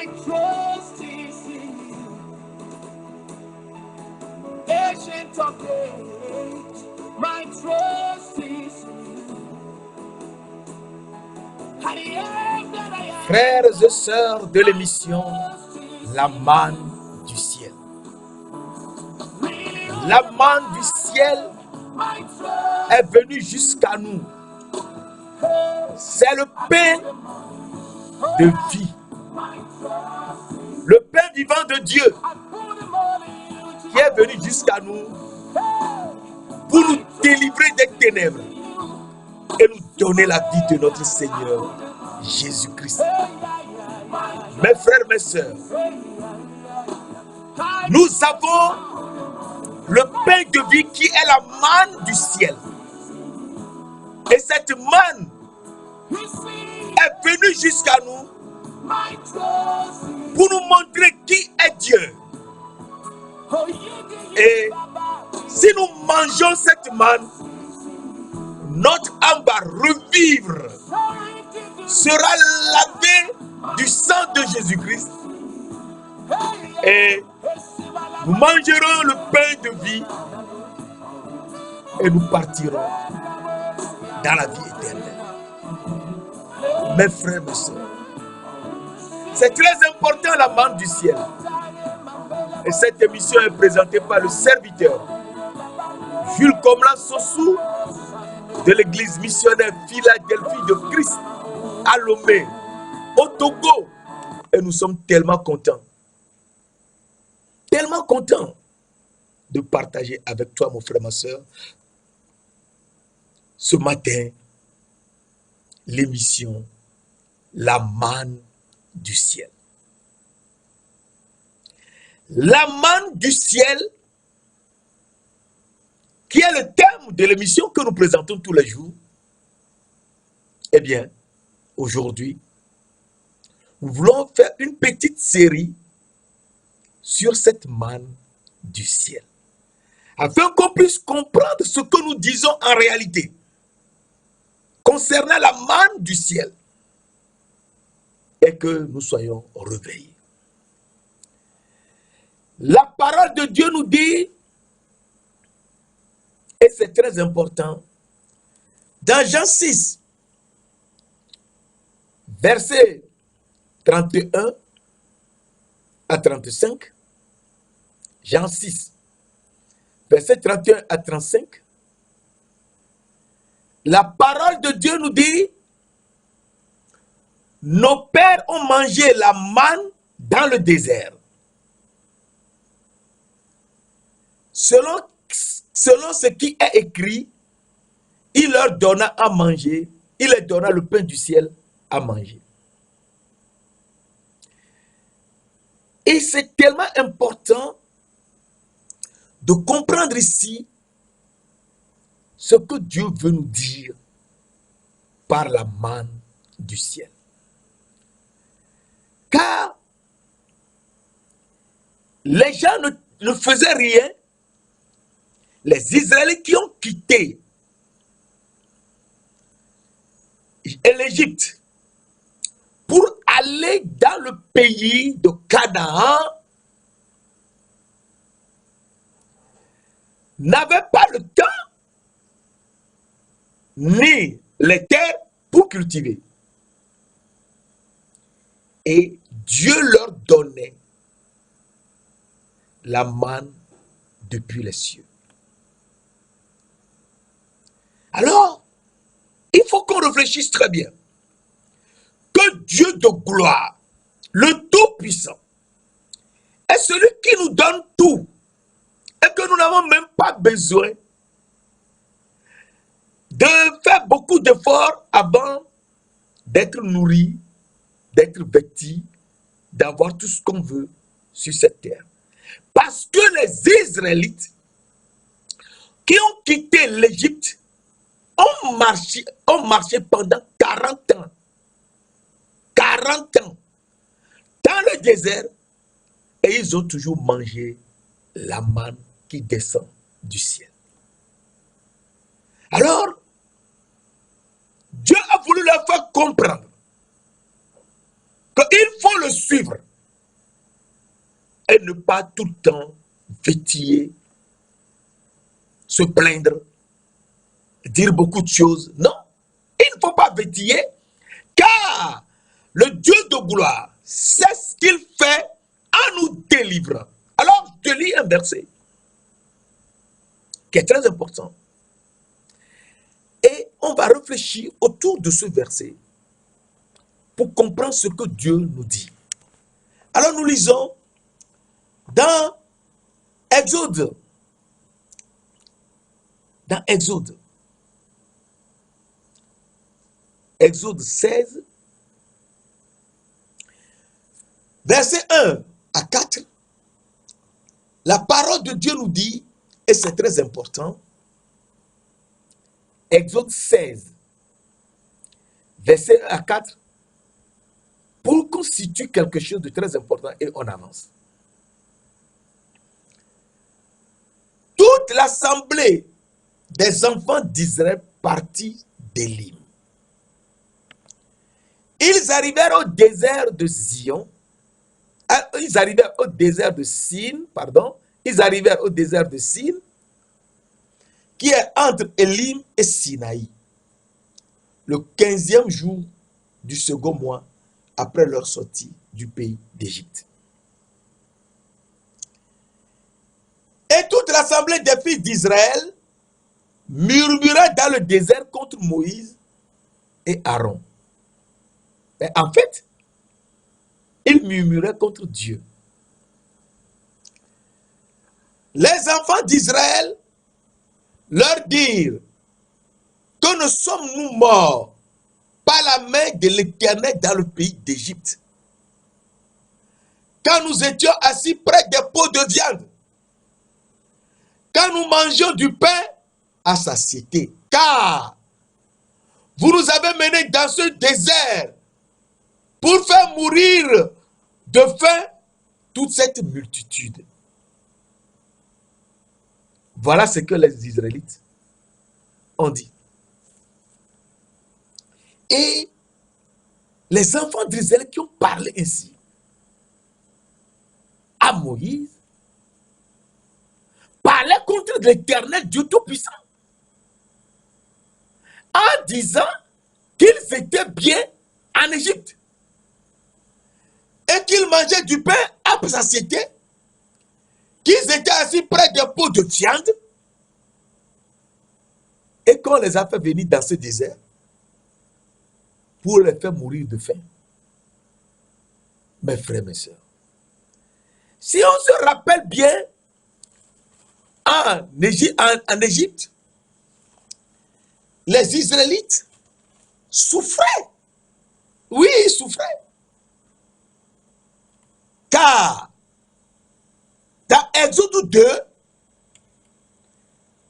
My trust is in you, ancient of days. My trust is in you. I am that I am. Frères et sœurs de l'émission La manne du ciel. La manne du ciel est venue jusqu'à nous. C'est le pain de vie. Le pain vivant de Dieu qui est venu jusqu'à nous pour nous délivrer des ténèbres et nous donner la vie de notre Seigneur Jésus-Christ. Mes frères, mes sœurs, nous avons le pain de vie qui est la manne du ciel. Et cette manne est venue jusqu'à nous pour nous montrer qui est Dieu. Et si nous mangeons cette manne, notre âme va revivre, sera lavée du sang de Jésus-Christ. Et nous mangerons le pain de vie et nous partirons dans la vie éternelle. Mes frères, mes sœurs, c'est très important la manne du ciel. Et cette émission est présentée par le serviteur Jules Komla Sossou de l'église missionnaire Philadelphie de Christ à Lomé, au Togo. Et nous sommes tellement contents de partager avec toi, mon frère, ma soeur, ce matin, l'émission La manne du ciel. La manne du ciel, qui est le thème de l'émission que nous présentons tous les jours. Eh bien, aujourd'hui, nous voulons faire une petite série sur cette manne du ciel, afin qu'on puisse comprendre ce que nous disons en réalité concernant la manne du ciel et que nous soyons réveillés. La parole de Dieu nous dit, et c'est très important, dans Jean 6, versets 31 à 35, Jean 6, versets 31 à 35, la parole de Dieu nous dit, nos pères ont mangé la manne dans le désert. Selon ce qui est écrit, il leur donna à manger, il leur donna le pain du ciel à manger. Et c'est tellement important de comprendre ici ce que Dieu veut nous dire par la manne du ciel. Car les gens ne faisaient rien. Les Israélites qui ont quitté l'Égypte pour aller dans le pays de Canaan n'avaient pas le temps ni les terres pour cultiver. Et Dieu leur donnait la manne depuis les cieux. Alors, il faut qu'on réfléchisse très bien. Que Dieu de gloire, le Tout-Puissant, est celui qui nous donne tout et que nous n'avons même pas besoin de faire beaucoup d'efforts avant d'être nourris, d'être vêtus, d'avoir tout ce qu'on veut sur cette terre. Parce que les Israélites qui ont quitté l'Égypte ont marché pendant 40 ans. 40 ans dans le désert et ils ont toujours mangé la manne qui descend du ciel. Alors, Dieu a voulu leur faire comprendre qu'il faut le suivre et ne pas tout le temps vétiller, se plaindre, dire beaucoup de choses. Non, il ne faut pas vétiller, car le Dieu de gloire sait ce qu'il fait en nous délivrant. Alors, je te lis un verset qui est très important. Et on va réfléchir autour de ce verset pour comprendre ce que Dieu nous dit. Alors, nous lisons dans Exode. Dans Exode. Exode 16, verset 1 à 4. La parole de Dieu nous dit, et c'est très important, Exode 16, verset 1 à 4, pour constituer quelque chose de très important et on avance. Toute l'assemblée des enfants d'Israël partit d'Élim. Ils arrivèrent au désert de Zion. Ils arrivèrent au désert de Sin, pardon. Ils arrivèrent au désert de Sin, qui est entre Élim et Sinaï, le 15e jour du second mois après leur sortie du pays d'Égypte. Et toute l'assemblée des fils d'Israël murmura dans le désert contre Moïse et Aaron. Mais en fait, ils murmuraient contre Dieu. Les enfants d'Israël leur dirent: que ne sommes-nous morts par la main de l'Éternel dans le pays d'Égypte, quand nous étions assis près des pots de viande, quand nous mangions du pain à satiété, car vous nous avez menés dans ce désert pour faire mourir de faim toute cette multitude. Voilà ce que les Israélites ont dit. Et les enfants d'Israël qui ont parlé ainsi à Moïse parlaient contre l'Éternel Dieu Tout-Puissant en disant qu'ils étaient bien en Égypte et qu'ils mangeaient du pain à satiété, qu'ils étaient assis près des pots de viande et qu'on les a fait venir dans ce désert pour les faire mourir de faim. Mes frères, mes sœurs, si on se rappelle bien, en Égypte, les Israélites souffraient. Oui, ils souffraient. Car dans Exode 2,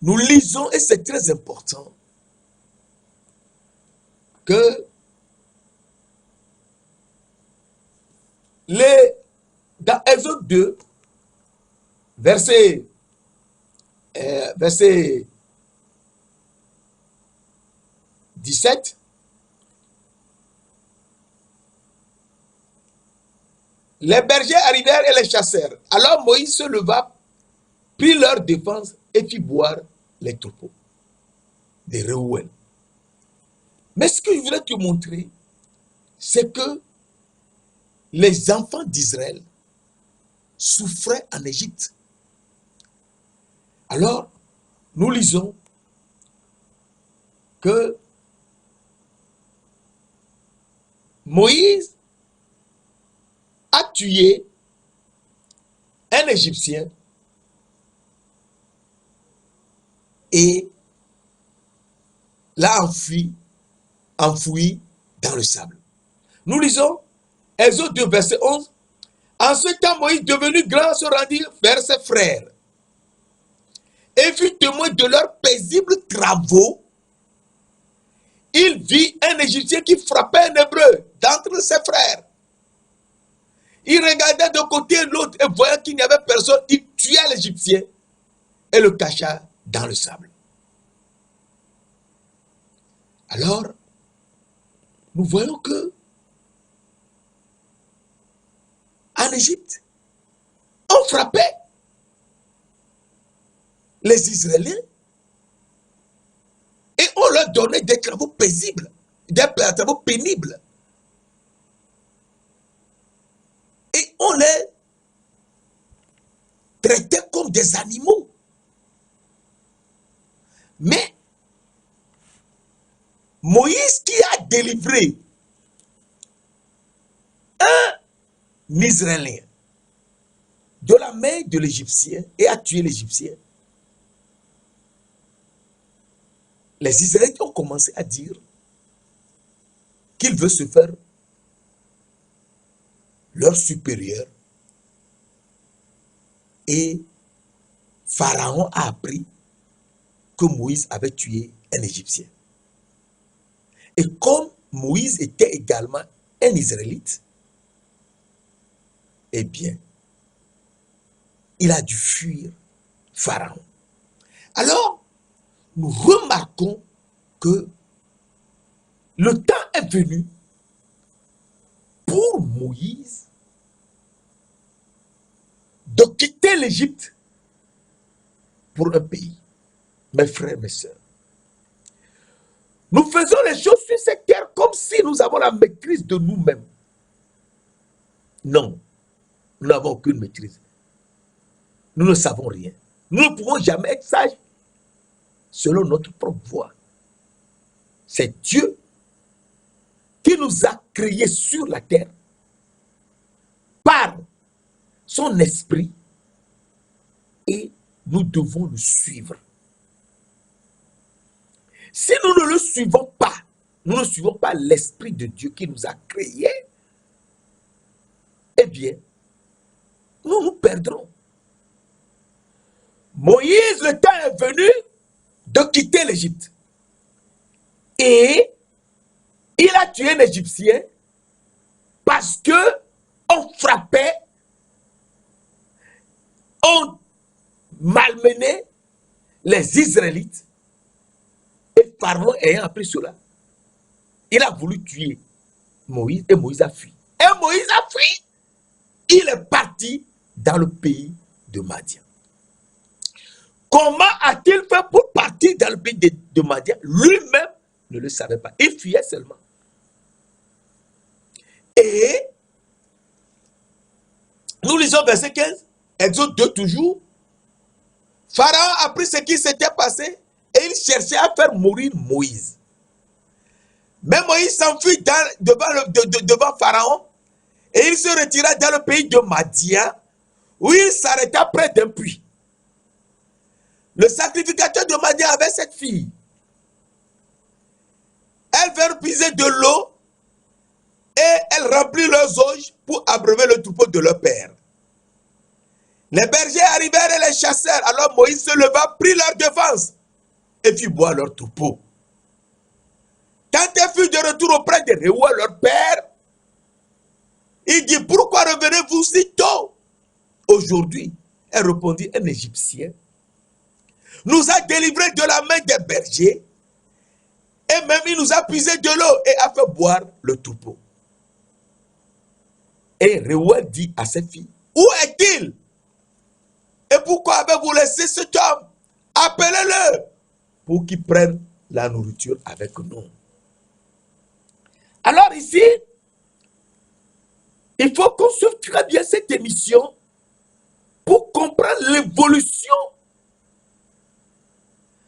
nous lisons, et c'est très important, que dans Exode 2, verset 17, les bergers arrivèrent et les chassèrent. Alors Moïse se leva, prit leur défense et fit boire les troupeaux des Réouën. Mais ce que je voulais te montrer, c'est que les enfants d'Israël souffraient en Égypte. Alors, nous lisons que Moïse a tué un Égyptien et l'a enfoui dans le sable. Nous lisons Exode 2, verset 11. En ce temps, Moïse, devenu grand, se rendit vers ses frères et fut témoin de leurs paisibles travaux. Il vit un Égyptien qui frappait un Hébreu d'entre ses frères. Il regardait d'un côté et de l'autre et voyant qu'il n'y avait personne, il tua l'Égyptien et le cacha dans le sable. Alors, nous voyons que en Égypte, on frappait les Israéliens et on leur donnait des travaux paisibles, des travaux pénibles. Et on les traitait comme des animaux. Mais Moïse qui a délivré un Israélien de la main de l'Égyptien et a tué l'Égyptien, les Israéliens ont commencé à dire qu'il veut se faire leur supérieur. Et Pharaon a appris que Moïse avait tué un Égyptien. Et comme Moïse était également un Israélite, eh bien, il a dû fuir Pharaon. Alors, nous remarquons que le temps est venu pour Moïse de quitter l'Égypte pour un pays. Mes frères, mes sœurs, nous faisons les choses sur cette terre comme si nous avons la maîtrise de nous-mêmes. Non, nous n'avons aucune maîtrise. Nous ne savons rien. Nous ne pouvons jamais être sages selon notre propre voie. C'est Dieu qui nous a créés sur la terre par son esprit et nous devons le suivre. Si nous ne le suivons pas, nous ne suivons pas l'esprit de Dieu qui nous a créés, eh bien, nous nous perdrons. Moïse, le temps est venu de quitter l'Égypte. Et il a tué un Égyptien parce que on frappait, on malmenait les Israélites. Et Pharaon ayant appris cela, il a voulu tuer Moïse et Moïse a fui. Et Moïse a fui. Il est parti dans le pays de Madian. Comment a-t-il fait pour partir dans le pays de Madian? Lui-même ne le savait pas. Il fuyait seulement. Et nous lisons verset 15, Exode 2 toujours. Pharaon a appris ce qui s'était passé et il cherchait à faire mourir Moïse. Mais Moïse s'enfuit devant Pharaon et il se retira dans le pays de Madian où il s'arrêta près d'un puits. Le sacrificateur de Madian avait cette fille. Elle vint puiser de l'eau et elle remplit leurs auges pour abreuver le troupeau de leur père. Les bergers arrivèrent et les chassèrent. Alors Moïse se leva, prit leur défense et fit boire leur troupeau. Quand elle fut de retour auprès de Réouel, leur père, il dit, pourquoi revenez-vous si tôt? Aujourd'hui, elle répondit, un Égyptien nous a délivrés de la main des bergers et même il nous a puisé de l'eau et a fait boire le troupeau. Et Réouel dit à ses filles, où est-il? Et pourquoi avez-vous laissé cet homme? Appelez-le pour qu'il prenne la nourriture avec nous. Alors ici, il faut qu'on suive très bien cette émission pour comprendre l'évolution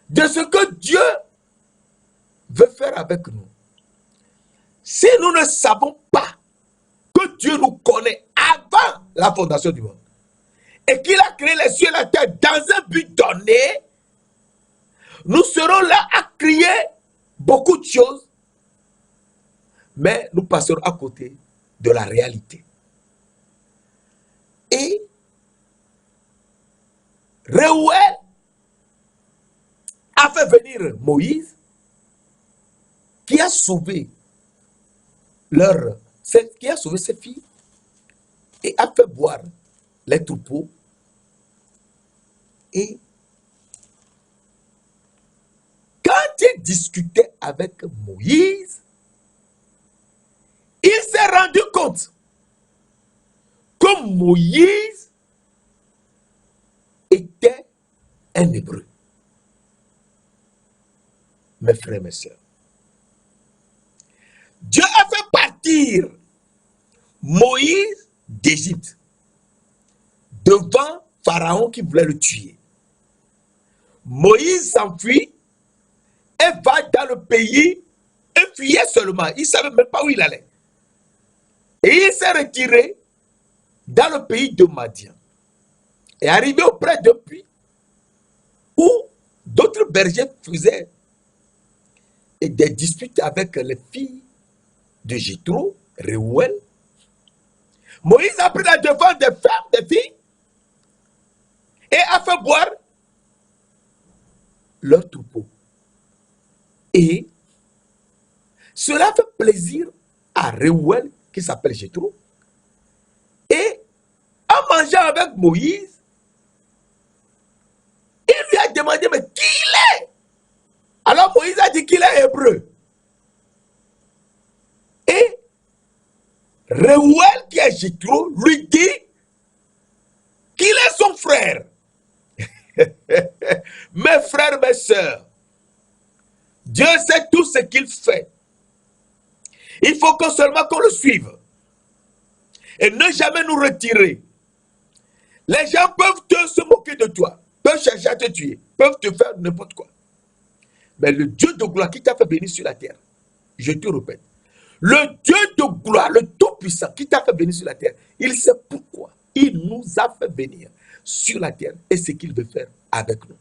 de ce que Dieu veut faire avec nous. Si nous ne savons pas que Dieu nous connaît avant la fondation du monde et qu'il a créé les cieux et la terre dans un but donné, nous serons là à crier beaucoup de choses, mais nous passerons à côté de la réalité. Et Réouel a fait venir Moïse qui a sauvé ses filles et a fait boire les troupeaux. Et quand il discutait avec Moïse, il s'est rendu compte que Moïse un Hébreu. Mes frères, mes sœurs. Dieu a fait partir Moïse d'Égypte devant Pharaon qui voulait le tuer. Moïse s'enfuit et va dans le pays et fuyait seulement. Il ne savait même pas où il allait. Et il s'est retiré dans le pays de Madian. Et arrivé auprès d'un puits où d'autres bergers faisaient des disputes avec les filles de Jéthro, Réouel. Moïse a pris la défense des femmes, des filles, et a fait boire leur troupeau. Et cela fait plaisir à Réouel, qui s'appelle Jéthro. Et en mangeant avec Moïse, il lui a demandé, mais qui il est? Alors Moïse a dit qu'il est hébreu. Et Réouel, qui est Jéthro, lui dit qu'il est son frère. Mes frères, mes sœurs, Dieu sait tout ce qu'il fait. Il faut que seulement qu'on le suive. Et ne jamais nous retirer. Les gens peuvent se moquer de toi, peuvent chercher à te tuer, peuvent te faire n'importe quoi. Mais le Dieu de gloire qui t'a fait venir sur la terre, je te répète, le Dieu de gloire, le Tout-Puissant qui t'a fait venir sur la terre, il sait pourquoi il nous a fait venir sur la terre et ce qu'il veut faire avec nous.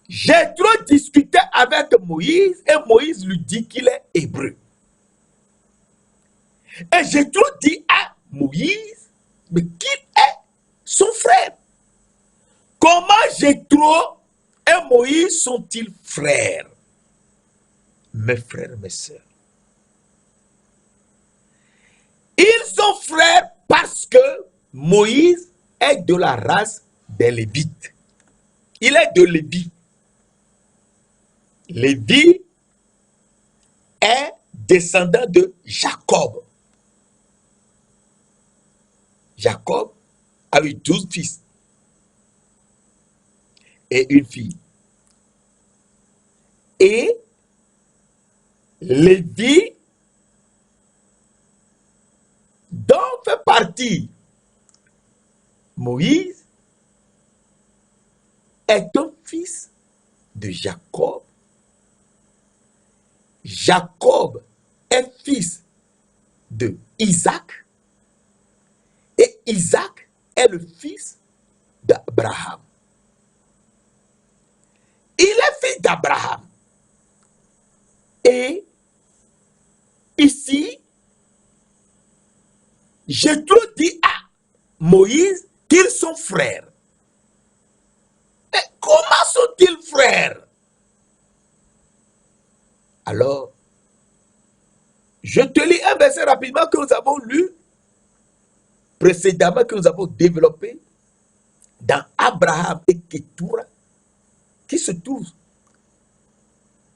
Jéthro discutait avec Moïse et Moïse lui dit qu'il est hébreu. Et Jéthro dit à Moïse, mais qu'il est son frère. Comment Jéthro et Moïse sont-ils frères? Mes frères, mes sœurs. Ils sont frères parce que Moïse est de la race des Lévites. Il est de Lévi. Lévi est descendant de Jacob. Jacob a eu 12 fils et une fille. Et Lévi, dont fait partie Moïse, est un fils de Jacob. Jacob est fils de Isaac. Et Isaac est le fils d'Abraham. Il est fils d'Abraham. Et ici, Jéthro dit à Moïse qu'ils sont frères. Mais comment sont-ils frères? Alors, je te lis un verset rapidement que nous avons lu précédemment, que nous avons développé dans Abraham et Ketura, qui se trouve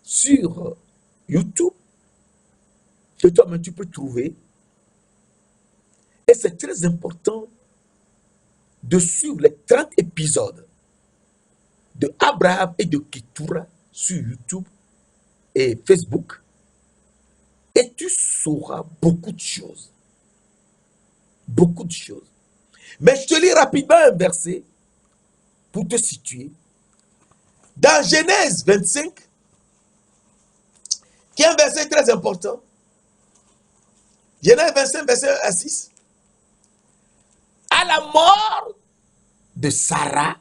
sur YouTube, que toi-même tu peux trouver. Et c'est très important de suivre les 30 épisodes de Abraham et de Ketura sur YouTube et Facebook. Et tu sauras beaucoup de choses. Beaucoup de choses. Mais je te lis rapidement un verset pour te situer. Dans Genèse 25, qui est un verset très important. Genèse 25, verset 1 à 6. À la mort de Sarah,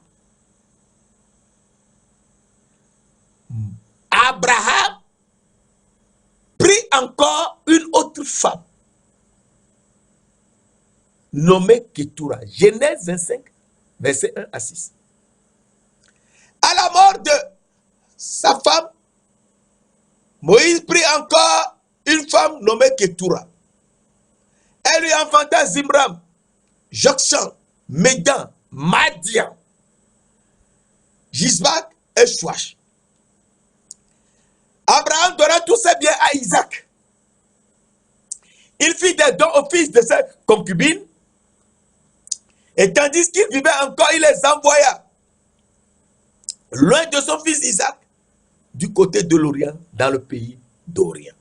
Abraham prit encore une autre femme nommée Ketura. Genèse 25, verset 1 à 6. À la mort de sa femme, Moïse prit encore une femme nommée Ketura. Elle lui enfanta Zimram, Jokshan, Médan, Madian, Gisbak et Chouach. Abraham donna tous ses biens à Isaac. Il fit des dons au fils de sa concubine Et tandis qu'il vivait encore, il les envoya loin de son fils Isaac, du côté de l'Orient, dans le pays d'Orient.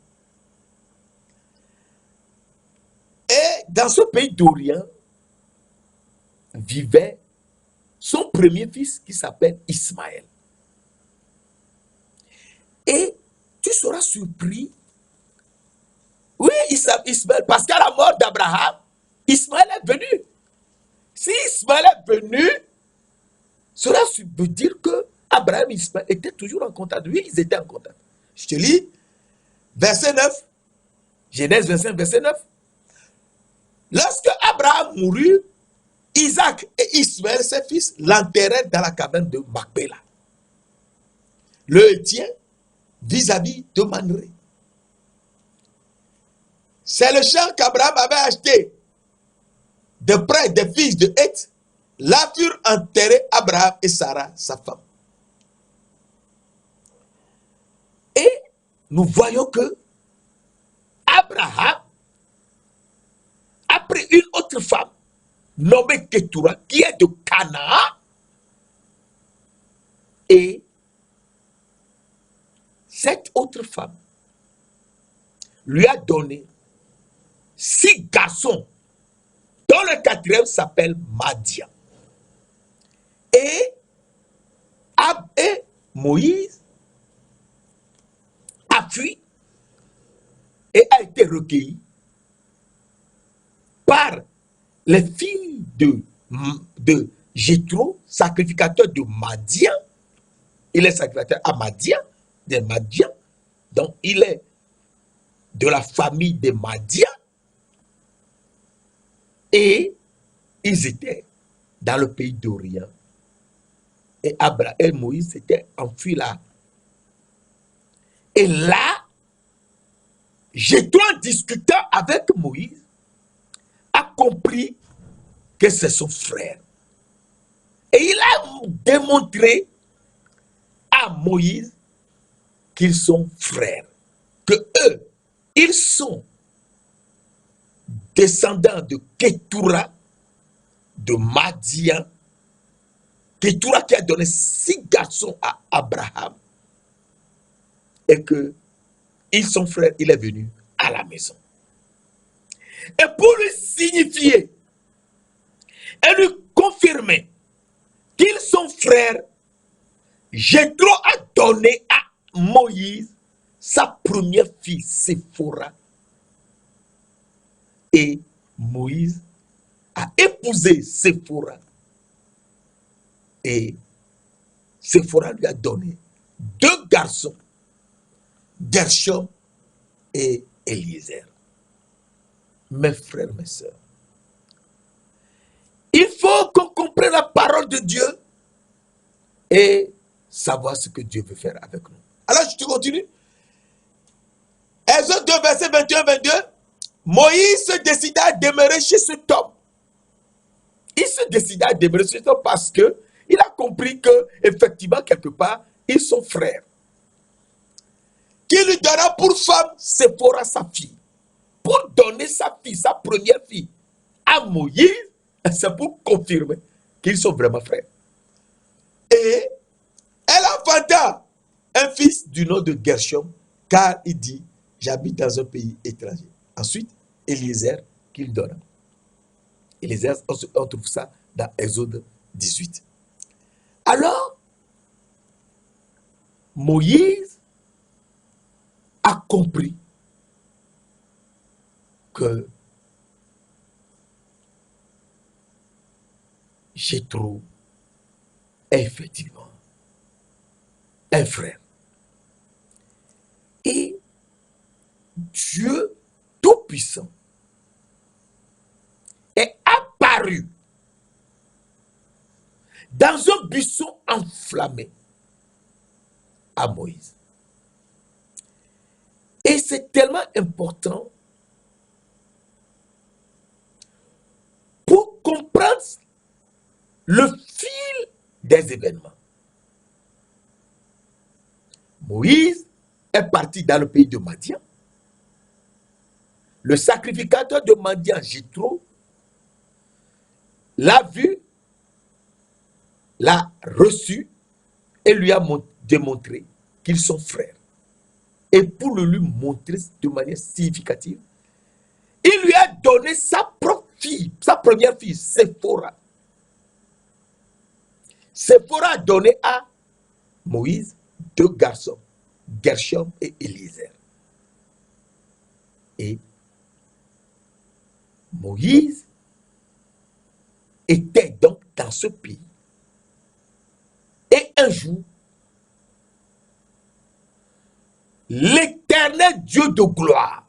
Et dans ce pays d'Orient vivait son premier fils qui s'appelle Ismaël. Et tu seras surpris. Oui, Ismaël, parce qu'à la mort d'Abraham, Ismaël est venu. Si Ismaël est venu, cela veut dire que Abraham et Ismaël étaient toujours en contact. Oui, ils étaient en contact. Je te lis, verset 9, Genèse 25, verset 9. Lorsque Abraham mourut, Isaac et Ismaël, ses fils, l'enterrèrent dans la caverne de Macpéla, le Héthien, vis-à-vis de Mamré. C'est le champ qu'Abraham avait acheté de près des fils de Heth. Là furent enterrés Abraham et Sarah, sa femme. Et nous voyons que Abraham a pris une autre femme nommée Ketura, qui est de Canaan, et cette autre femme lui a donné 6 garçons, dont le 4e s'appelle Madian. Et Moïse a fui et a été recueilli par les filles de Jéthro, sacrificateur de Madian. Il est sacrificateur à Madian, des Madian, donc il est de la famille des Madian, et ils étaient dans le pays d'Orient. Et Abraham et Moïse s'étaient enfuis là. Et là, Jéthro, en discutant avec Moïse, a compris que c'est son frère. Et il a démontré à Moïse qu'ils sont frères. Que eux, ils sont descendants de Ketura, de Madian. Ketura qui a donné 6 garçons à Abraham. Et que ils sont frères, il est venu à la maison. Et pour lui signifier et lui confirmer qu'ils sont frères, Jéthro a donné à Moïse sa première fille, Séphora. Et Moïse a épousé Séphora. Et Séphora lui a donné 2 garçons, Gershom et Eliezer. Mes frères, mes sœurs, il faut qu'on comprenne la parole de Dieu et savoir ce que Dieu veut faire avec nous. Alors, je te continue. Exode 2, verset 21-22. Moïse se décida à demeurer chez cet homme. Il se décida à demeurer chez cet homme parce que il a compris que, effectivement, quelque part, ils sont frères. Qui lui donna pour femme Séphora, sa fille. Pour donner sa fille, sa première fille, à Moïse, c'est pour confirmer qu'ils sont vraiment frères. Et elle enfanta un fils du nom de Gershom, car il dit, j'habite dans un pays étranger. Ensuite, Eliezer qu'il donne. Eliezer, on trouve ça dans Exode 18. Alors, Moïse a compris que Jéthro est effectivement un frère. Et Dieu Tout-Puissant est apparu dans un buisson enflammé à Moïse. Et c'est tellement important pour comprendre le fil des événements. Moïse est parti dans le pays de Madian. Le sacrificateur de Madian, Jéthro, l'a vu, l'a reçu et lui a démontré qu'ils sont frères. Et pour le lui montrer de manière significative, il lui a donné sa propre fille, sa première fille, Séphora. Séphora a donné à Moïse 2 garçons, Gershom et Eliezer. Et Moïse était donc dans ce pays. Et un jour, l'Éternel Dieu de gloire,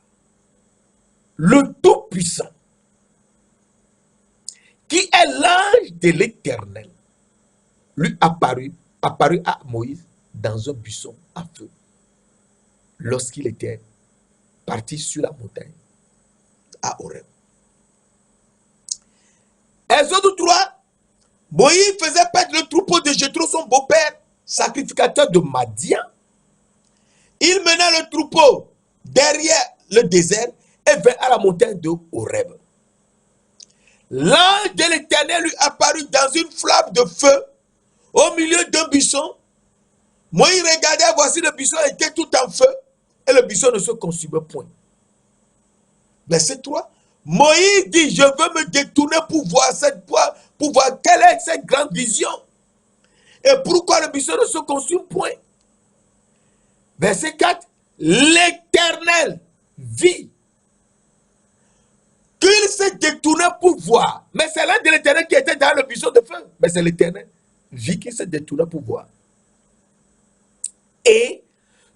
le Tout-Puissant, qui est l'ange de l'Éternel, lui apparut à Moïse dans un buisson à feu lorsqu'il était parti sur la montagne à Horeb. Exode 3, Moïse faisait perdre le troupeau de Jéthro, son beau-père, sacrificateur de Madian. Il mena le troupeau derrière le désert et vint à la montagne de Horeb. L'ange de l'Éternel lui apparut dans une flamme de feu au milieu d'un buisson. Moïse regardait, voici le buisson était tout en feu et le buisson ne se consumait point. Verset 3. Moïse dit, je veux me détourner pour voir quelle est cette grande vision et pourquoi le buisson ne se consume point. Verset 4. L'Éternel vit qu'il s'est détourné pour voir. Mais c'est l'un de l'Éternel qui était dans le buisson de feu. Mais c'est l'Éternel vit qu'il s'est détourné pour voir. Et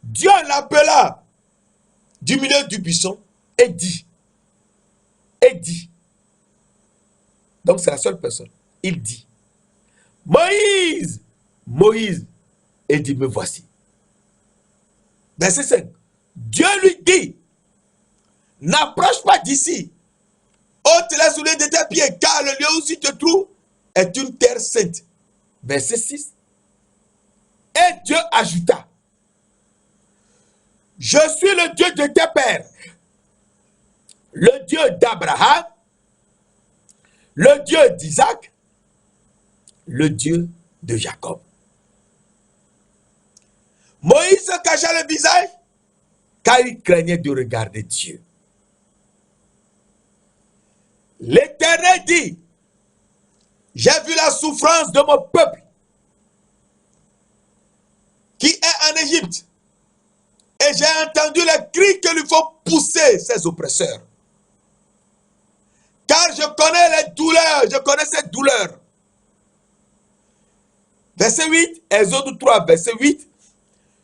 Dieu l'appela du milieu du buisson et dit. Donc c'est la seule personne. Il dit, Moïse, Moïse. Et dit, me voici. Verset 5. Dieu lui dit, n'approche pas d'ici. Ôte les souliers de tes pieds, car le lieu où tu te trouves est une terre sainte. Verset 6. Et Dieu ajouta, je suis le Dieu de tes pères, le Dieu d'Abraham, le Dieu d'Isaac, le Dieu de Jacob. Moïse se cacha le visage, car il craignait de regarder Dieu. L'Éternel dit, j'ai vu la souffrance de mon peuple qui est en Égypte, et j'ai entendu les cris que lui font pousser ses oppresseurs. Car je connais les douleurs, je connais ces douleurs. Verset 8, Exode 3, verset 8.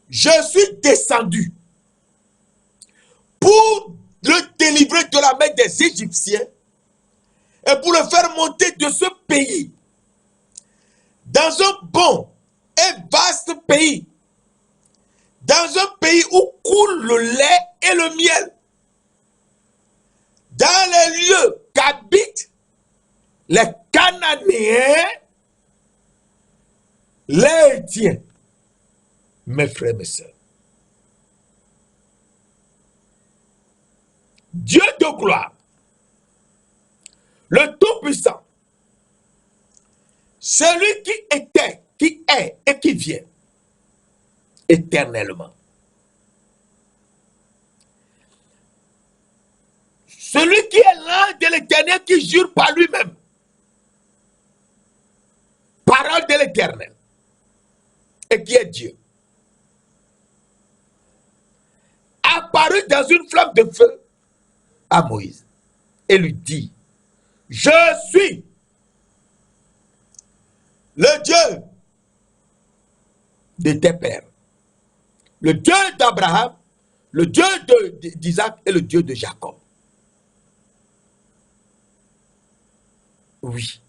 Je suis descendu pour le délivrer de la main des Égyptiens et pour le faire monter de ce pays dans un bon et vaste pays, dans un pays où coule le lait et le miel, dans les lieux qu'habitent les Cananéens, les Hétiens, mes frères, mes sœurs. Dieu de gloire, le Tout-Puissant, celui qui était, qui est et qui vient éternellement. Celui qui est l'ange de l'Éternel qui jure par lui-même. Parole de l'Éternel. Et qui est Dieu. Apparu dans une flamme de feu à Moïse. Et lui dit, je suis le Dieu de tes pères. Le Dieu d'Abraham, le Dieu d'Isaac et le Dieu de Jacob. Oui,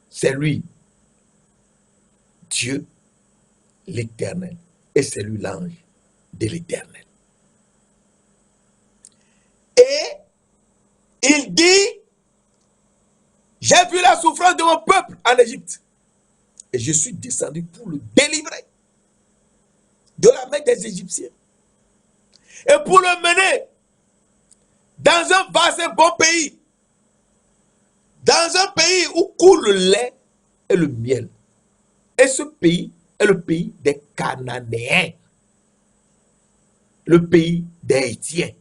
c'est lui, Dieu, l'Éternel, et c'est lui l'ange de l'Éternel. Et il dit, j'ai vu la souffrance de mon peuple en Égypte, et je suis descendu pour le délivrer de la main des Égyptiens, et pour le mener dans un vaste et bon pays, dans dans un pays où coule le lait et le miel. Et ce pays est le pays des Cananéens, le pays des Hétiens.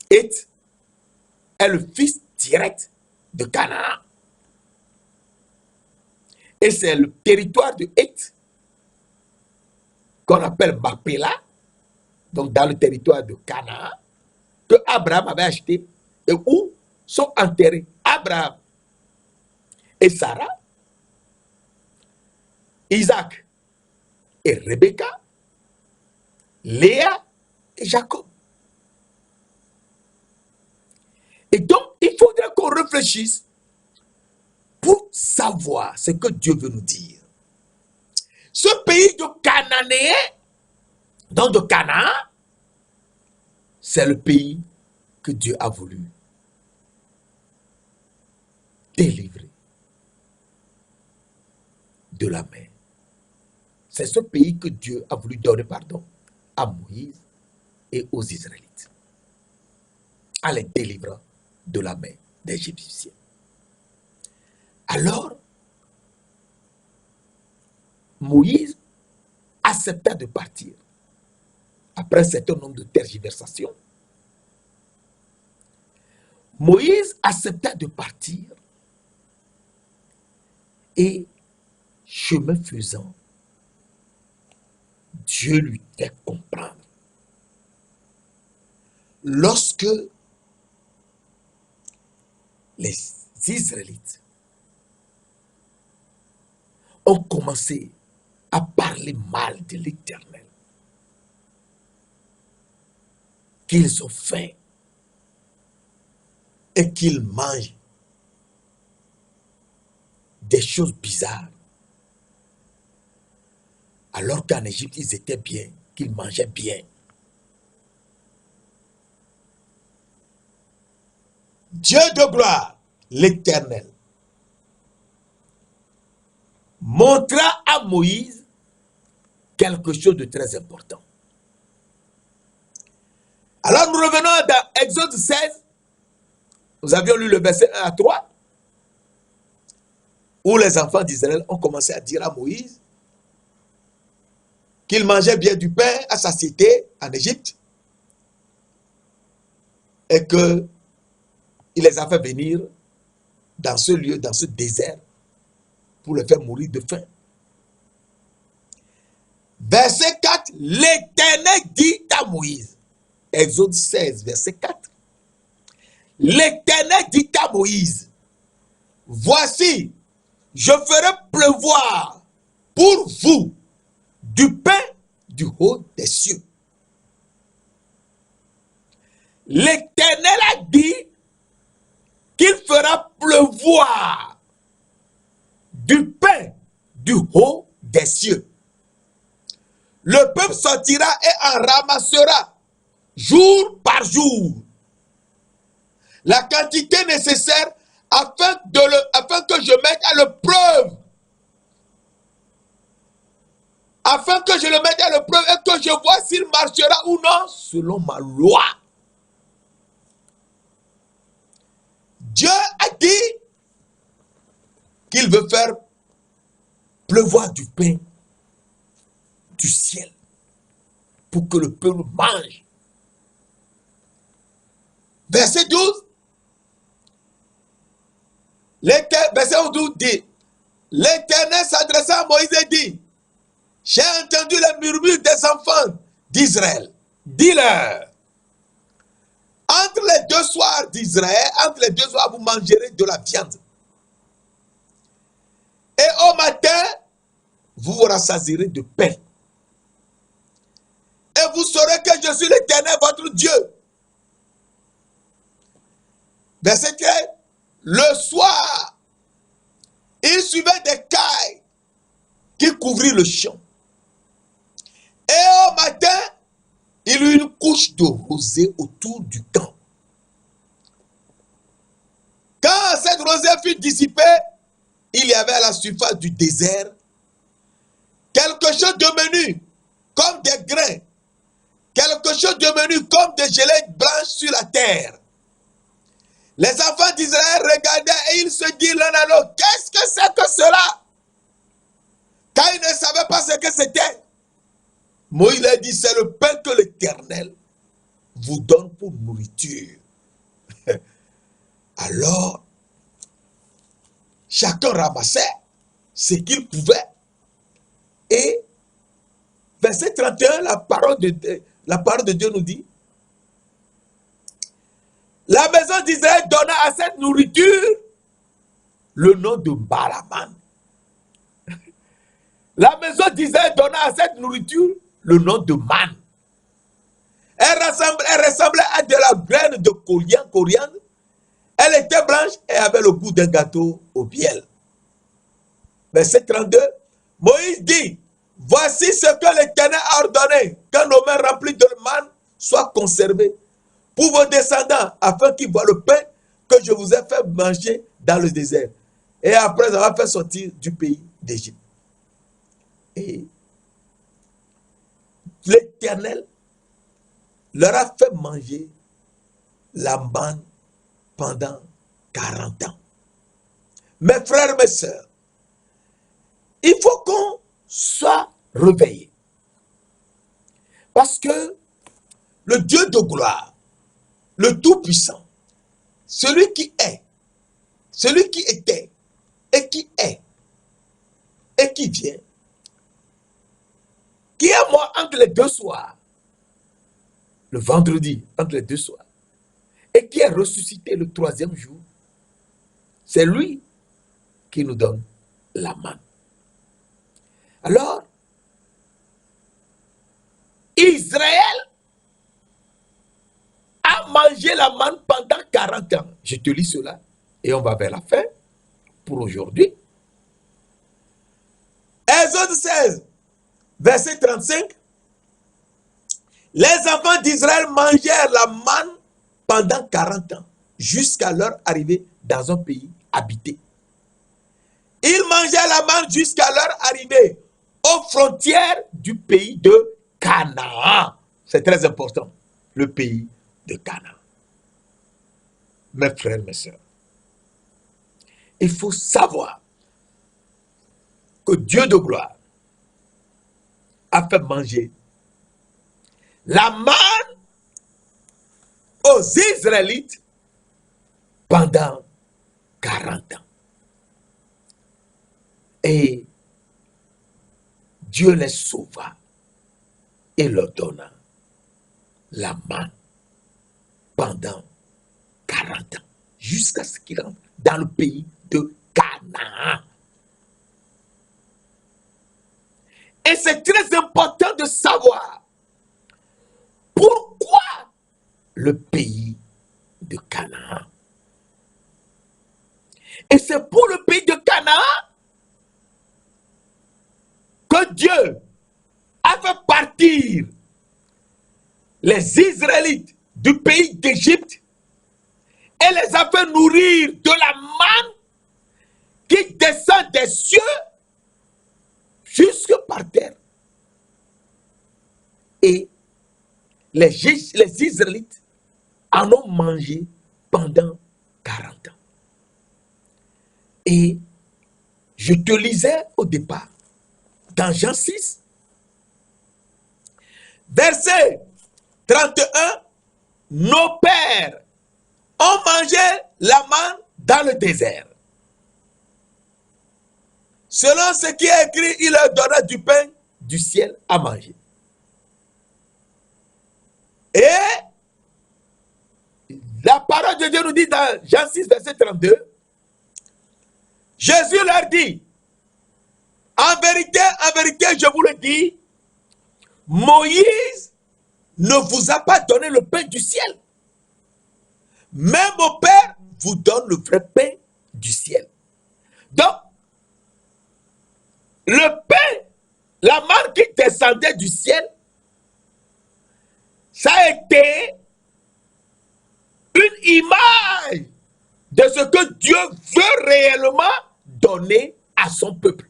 Héth est le fils direct de Canaan. Et c'est le territoire de Héth qu'on appelle Mapéla, donc dans le territoire de Canaan, que Abraham avait acheté et où sont enterrés Abraham et Sarah, Isaac et Rebecca, Léa et Jacob. Et donc, il faudrait qu'on réfléchisse pour savoir ce que Dieu veut nous dire. Ce pays de Cananéens, donc de Canaan, c'est le pays que Dieu a voulu délivrer de la main. C'est ce pays que Dieu a voulu donner pardon à Moïse et aux Israélites, en les délivrant de la main des Égyptiens. Alors, Moïse accepta de partir. Après un certain nombre de tergiversations, Moïse accepta de partir et, chemin faisant, Dieu lui fait comprendre. Lorsque les Israélites ont commencé à parler mal de l'Éternel, qu'ils ont faim et qu'ils mangent des choses bizarres, alors qu'en Égypte, ils étaient bien, qu'ils mangeaient bien. Dieu de gloire, l'Éternel, montra à Moïse quelque chose de très important. Alors nous revenons dans Exode 16, nous avions lu le verset 1 à 3, où les enfants d'Israël ont commencé à dire à Moïse qu'ils mangeaient bien du pain à satiété en Égypte et qu'il les a fait venir dans ce lieu, dans ce désert, pour les faire mourir de faim. Verset 4, l'Éternel dit à Moïse, Exode 16, verset 4, l'Éternel dit à Moïse, voici, je ferai pleuvoir pour vous du pain du haut des cieux. L'Éternel a dit qu'il fera pleuvoir du pain du haut des cieux. Le peuple sortira et en ramassera jour par jour la quantité nécessaire afin que je mette à l'épreuve. Afin que je le mette à l'épreuve et que je vois s'il marchera ou non selon ma loi. Dieu a dit qu'il veut faire pleuvoir du pain du ciel pour que le peuple mange. Verset 12. Verset 12 dit, l'Éternel s'adressa à Moïse et dit, j'ai entendu les murmures des enfants d'Israël. Dis-leur, entre les deux soirs d'Israël, entre les deux soirs, vous mangerez de la viande. Et au matin, vous vous rassasierez de pain. Et vous saurez que je suis l'Éternel, votre Dieu. Verset 13. Le soir, il suivait des cailles qui couvrirent le champ. Et au matin, il eut une couche de rosée autour du camp. Quand cette rosée fut dissipée, il y avait à la surface du désert quelque chose de menu, comme des grains, quelque chose de menu comme des gelées blanches sur la terre. Les enfants d'Israël regardaient et ils se dirent l'un à l'autre, qu'est-ce que c'est que cela? Car ils ne savaient pas ce que c'était. Moïse leur dit, c'est le pain que l'Éternel vous donne pour nourriture. Alors, chacun ramassait ce qu'il pouvait. Et verset 31, la parole de Dieu nous dit, la maison d'Israël donna à cette nourriture le nom de Balaman. La maison d'Israël donna à cette nourriture le nom de man. Elle ressemblait à de la graine de coriandre. Elle était blanche et avait le goût d'un gâteau au miel. Verset 32, Moïse dit, voici ce que l'Éternel a ordonné, que nos mains remplies de manne soient conservées pour vos descendants, afin qu'ils voient le pain que je vous ai fait manger dans le désert, et après avoir fait sortir du pays d'Égypte. Et l'Éternel leur a fait manger la manne pendant 40 ans. Mes frères, mes sœurs, il faut qu'on soit réveillé. Parce que le Dieu de gloire, le Tout-Puissant, celui qui est, celui qui était, et qui est, et qui vient, qui est mort entre les deux soirs, le vendredi, entre les deux soirs, et qui est ressuscité le troisième jour, c'est lui qui nous donne la manne. Alors, Israël a mangé la manne pendant 40 ans. Je te lis cela et on va vers la fin pour aujourd'hui. Exode 16, verset 35. Les enfants d'Israël mangèrent la manne pendant 40 ans, jusqu'à leur arrivée dans un pays habité. Ils mangeaient la manne jusqu'à leur arrivée aux frontières du pays de Canaan. C'est très important, le pays de Canaan. Mes frères, mes sœurs, il faut savoir que Dieu de gloire a fait manger la manne aux Israélites pendant 40 ans. Et Dieu les sauva et leur donna la manne pendant 40 ans, jusqu'à ce qu'ils rentrent dans le pays de Canaan. Et c'est très important de savoir pourquoi le pays de Canaan. Et c'est pour le pays de Canaan que Dieu a fait partir les Israélites du pays d'Égypte et les a fait nourrir de la manne qui descend des cieux jusque par terre. Et les Israélites en ont mangé pendant 40 ans. Et je te lisais au départ, dans Jean 6, verset 31, nos pères ont mangé la manne dans le désert. Selon ce qui est écrit, il leur donna du pain du ciel à manger. Et la parole de Dieu nous dit dans Jean 6, verset 32, Jésus leur dit, en vérité, je vous le dis, Moïse ne vous a pas donné le pain du ciel. Mais mon Père vous donne le vrai pain du ciel. Donc, le pain, la manne qui descendait du ciel, ça a été une image de ce que Dieu veut réellement donner à son peuple.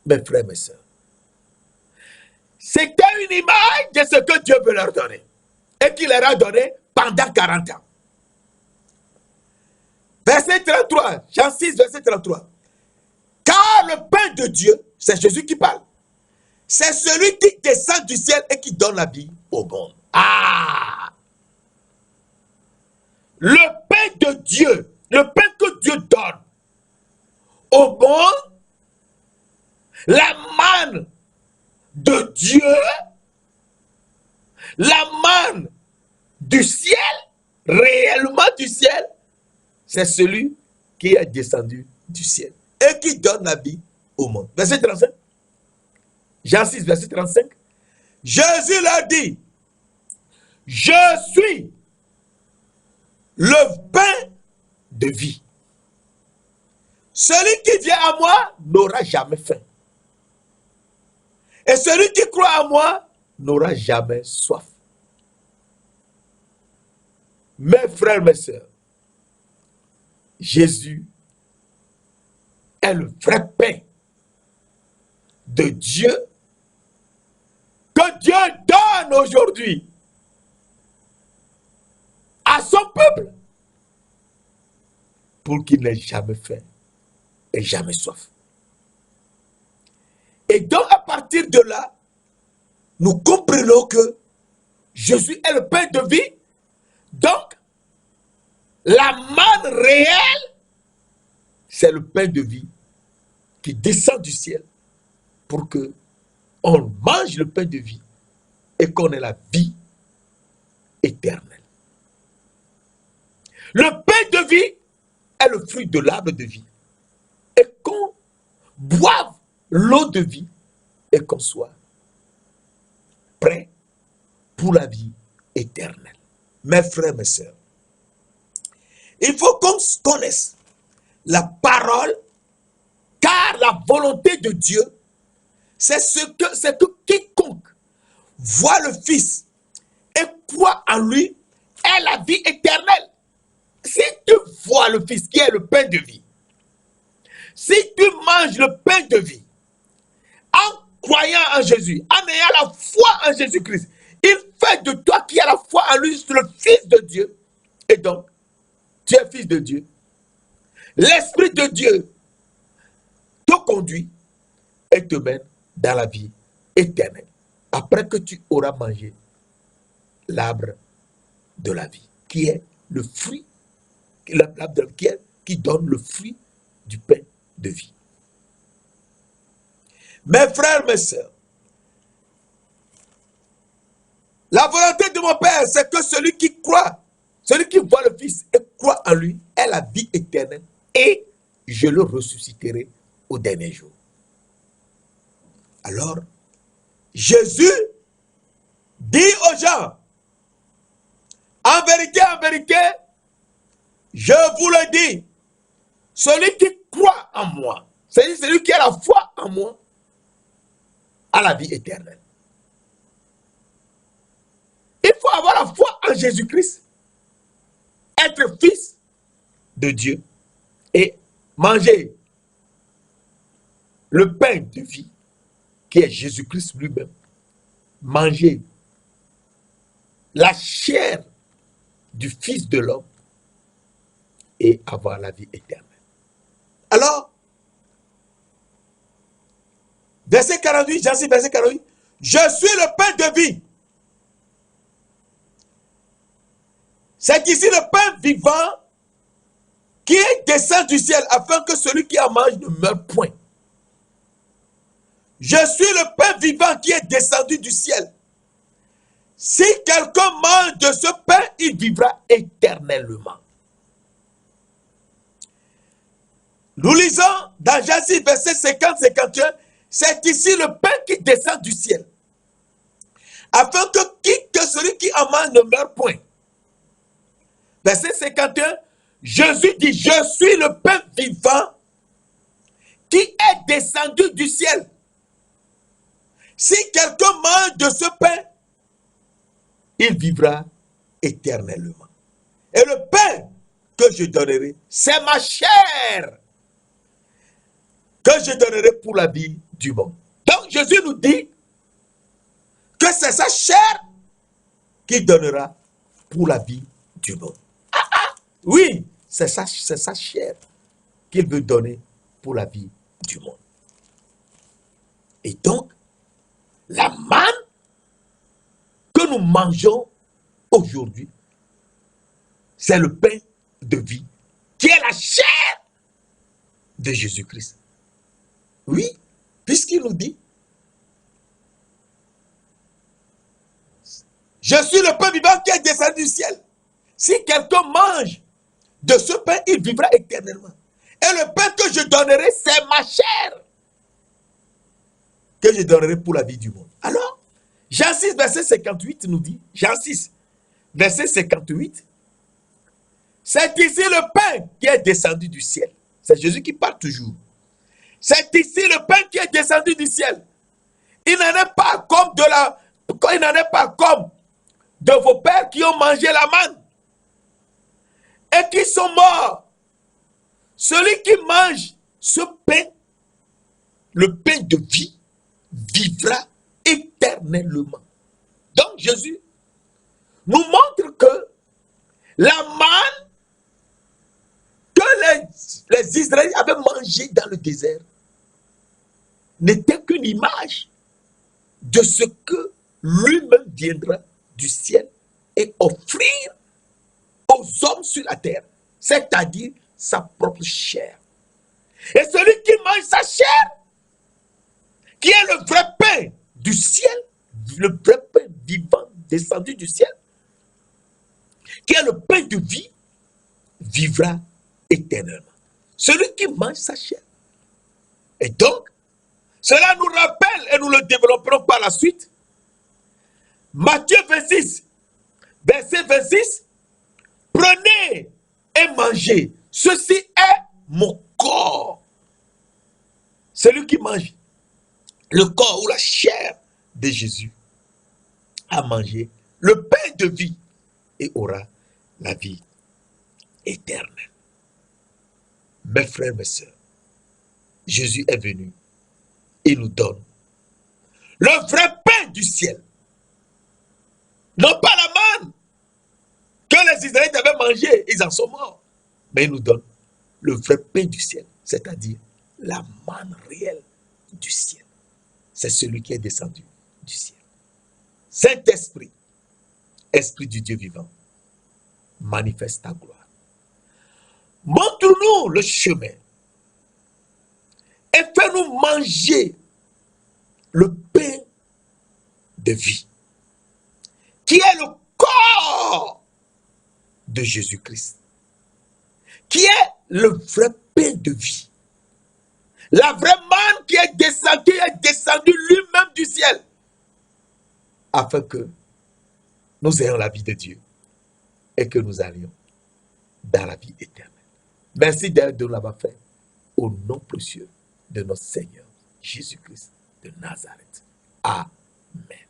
Mes frères, mes sœurs, c'était une image de ce que Dieu veut leur donner et qu'il leur a donné pendant 40 ans. Verset 33, Jean 6, verset 33. Car le pain de Dieu, c'est Jésus qui parle, c'est celui qui descend du ciel et qui donne la vie au monde. Ah! Le pain de Dieu, le pain que Dieu donne au monde, la manne de Dieu, la manne du ciel, réellement du ciel, c'est celui qui est descendu du ciel et qui donne la vie au monde. Verset 35. Jean 6, verset 35. Jésus leur dit, je suis le pain de vie. Celui qui vient à moi n'aura jamais faim. Et celui qui croit à moi n'aura jamais soif. Mes frères, mes sœurs, Jésus est le vrai pain de Dieu que Dieu donne aujourd'hui à son peuple pour qu'il n'ait jamais faim et jamais soif. Et donc à partir de là, nous comprenons que Jésus est le pain de vie. Donc, la manne réelle, c'est le pain de vie qui descend du ciel pour que on mange le pain de vie et qu'on ait la vie éternelle. Le pain de vie est le fruit de l'arbre de vie. Et qu'on boive l'eau de vie et qu'on soit prêt pour la vie éternelle. Mes frères, mes sœurs, il faut qu'on connaisse la parole, car la volonté de Dieu, c'est que quiconque voit le Fils et croit en lui est la vie éternelle. Si tu vois le Fils qui est le pain de vie, si tu manges le pain de vie, en croyant en Jésus, en ayant la foi en Jésus-Christ, il fait de toi qui as la foi en lui le Fils de Dieu. Et donc, tu es fils de Dieu. L'Esprit de Dieu te conduit et te mène dans la vie éternelle. Après que tu auras mangé l'arbre de la vie, qui est le fruit, qui donne le fruit du pain de vie. Mes frères, mes sœurs, la volonté de mon Père, c'est que celui qui croit, celui qui voit le Fils et croit en lui, ait la vie éternelle, et je le ressusciterai au dernier jour. Alors, Jésus dit aux gens, en vérité, je vous le dis, celui qui croit en moi, c'est celui qui a la foi en moi, a la vie éternelle. Il faut avoir la foi en Jésus-Christ, être fils de Dieu et manger le pain de vie qui est Jésus-Christ lui-même. Manger la chair du Fils de l'homme et avoir la vie éternelle. Alors, verset 48, Jean 6, verset 48, je suis le pain de vie. C'est ici le pain vivant qui descend du ciel afin que celui qui en mange ne meure point. Je suis le pain vivant qui est descendu du ciel. Si quelqu'un mange de ce pain, il vivra éternellement. Nous lisons dans Jean 6, verset 50-51, c'est ici le pain qui descend du ciel. Afin que celui qui en mange ne meure point. Verset 51, Jésus dit, je suis le pain vivant qui est descendu du ciel. Si quelqu'un mange de ce pain, il vivra éternellement. Et le pain que je donnerai, c'est ma chair que je donnerai pour la vie du monde. Donc Jésus nous dit que c'est sa chair qu'il donnera pour la vie du monde. Oui, c'est sa chair qu'il veut donner pour la vie du monde. Et donc, la manne que nous mangeons aujourd'hui, c'est le pain de vie, qui est la chair de Jésus-Christ. Oui, puisqu'il nous dit, je suis le pain vivant qui est descendu du ciel. Si quelqu'un mange de ce pain, il vivra éternellement. Et le pain que je donnerai, c'est ma chair que je donnerai pour la vie du monde. Alors, Jean 6, verset 58 nous dit, Jean 6, verset 58, c'est ici le pain qui est descendu du ciel. C'est Jésus qui parle toujours. C'est ici le pain qui est descendu du ciel. Il n'en est pas comme il n'en est pas comme de vos pères qui ont mangé la manne et qui sont morts. Celui qui mange ce pain, le pain de vie, vivra éternellement. Donc Jésus nous montre que la manne que les Israéliens avaient mangée dans le désert n'était qu'une image de ce que lui-même viendra du ciel et offrir aux hommes sur la terre, c'est-à-dire sa propre chair. Et celui qui mange sa chair, qui est le vrai pain du ciel, le vrai pain vivant descendu du ciel, qui est le pain de vie, vivra éternellement. Celui qui mange sa chair. Et donc, cela nous rappelle, et nous le développerons par la suite, Matthieu 26, verset 26, prenez et mangez. Ceci est mon corps. Celui qui mange le corps ou la chair de Jésus a mangé le pain de vie et aura la vie éternelle. Mes frères, mes sœurs, Jésus est venu et nous donne le vrai pain du ciel. Non pas la manne que les Israélites avaient mangé, ils en sont morts. Mais il nous donne le vrai pain du ciel, c'est-à-dire la manne réelle du ciel. C'est celui qui est descendu du ciel. Saint-Esprit, Esprit du Dieu vivant, manifeste ta gloire. Montre-nous le chemin et fais-nous manger le pain de vie, qui est le corps de Jésus-Christ, qui est le vrai pain de vie, la vraie manne qui est descendue lui-même du ciel, afin que nous ayons la vie de Dieu et que nous allions dans la vie éternelle. Merci de nous l'avoir fait au nom précieux de notre Seigneur Jésus-Christ de Nazareth. Amen.